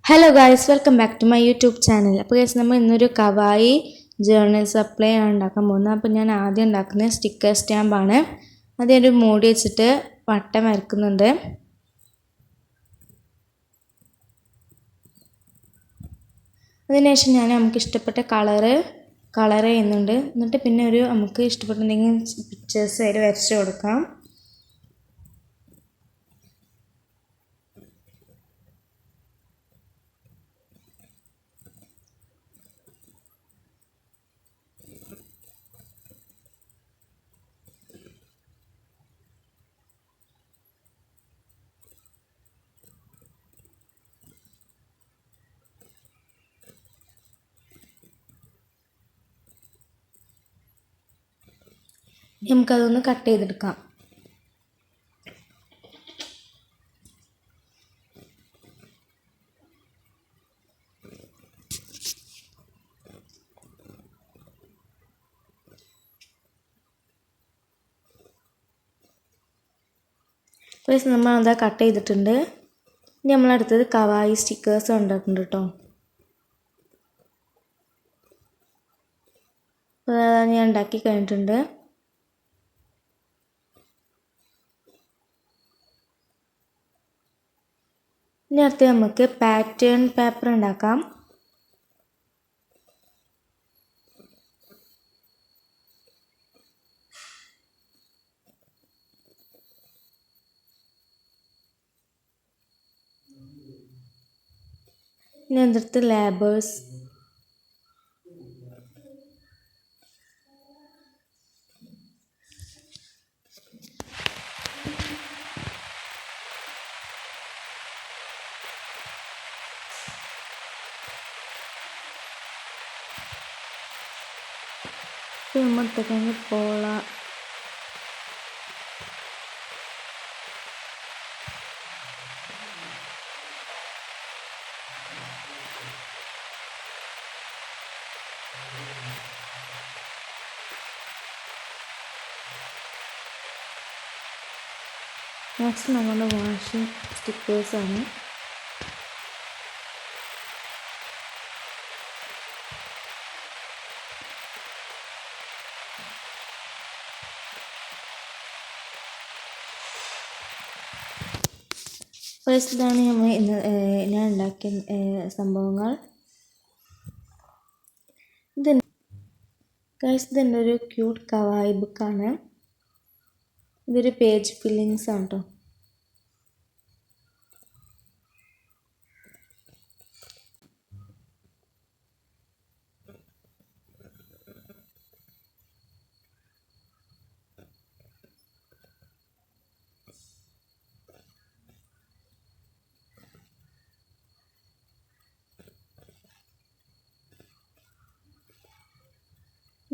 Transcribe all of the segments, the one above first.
Hello guys, welcome back to my YouTube channel. അപ്പോൾ guys, നമ്മൾ ഇന്നൊരു കവായി ജേർണൽ സപ്ലൈ ആണ് ഉണ്ടാക്കാൻ പോകുന്നത്. അപ്പോൾ ഞാൻ ആദ്യം ഉണ്ടാക്കുന്നത് സ്റ്റിക്കർ സ്റ്റാമ്പാണ്. ആദ്യം ഒരു മൂടി വെച്ചിട്ട് വട്ടം വരക്കുന്നുണ്ട്. അതിനുശേഷം നമുക്ക് ഇഷ്ടപ്പെട്ട കളർ ചെയ്യുന്നുണ്ട്. എന്നിട്ട് പിന്നെ നമുക്ക് ഇഷ്ടപ്പെട്ട എന്തെങ്കിലും പിക്ചേഴ്സ് അതിൽ വരച്ച് കൊടുക്കാം. നമുക്കതൊന്ന് കട്ട് ചെയ്തെടുക്കാം. അപ്പോൾ നമ്മൾ അതാ കട്ട് ചെയ്തിട്ടുണ്ട്. ഇനി നമ്മളടുത്തത് കവായി സ്റ്റിക്കേഴ്സ് ഉണ്ടാക്കുന്നുണ്ട് കേട്ടോ. അപ്പോൾ ഞാൻ ഉണ്ടാക്കി കഴിഞ്ഞിട്ടുണ്ട്. ഇനി അടുത്ത് നമുക്ക് പാറ്റേൺ പേപ്പർ ഉണ്ടാക്കാം. ഇനി അടുത്ത് ലേബേഴ്സ്. നമ്മൾ എടുത്തേക്കുന്നത് പോള. നെക്സ്റ്റ് നമ്മുടെ വാഷിംഗ് സ്റ്റിക്കേഴ്സാണ്. ഇതാണ് ഞാൻ ഉണ്ടാക്കിയ സംഭവങ്ങൾ. ഇതെൻ്റെ ഒരു ക്യൂട്ട് കവായി ബുക്കാണ്. ഇതൊരു പേജ് ഫില്ലിങ്സ് ആണ് കേട്ടോ.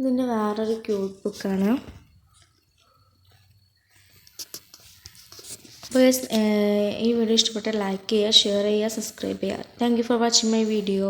ഇതിൻ്റെ വേറൊരു ക്യൂട്ട് ബുക്കാണ്. അപ്പോൾ ഈ വീഡിയോ ഇഷ്ടപ്പെട്ടാൽ ലൈക്ക് ചെയ്യുക, ഷെയർ ചെയ്യുക, സബ്സ്ക്രൈബ് ചെയ്യുക. Thank you for watching my video.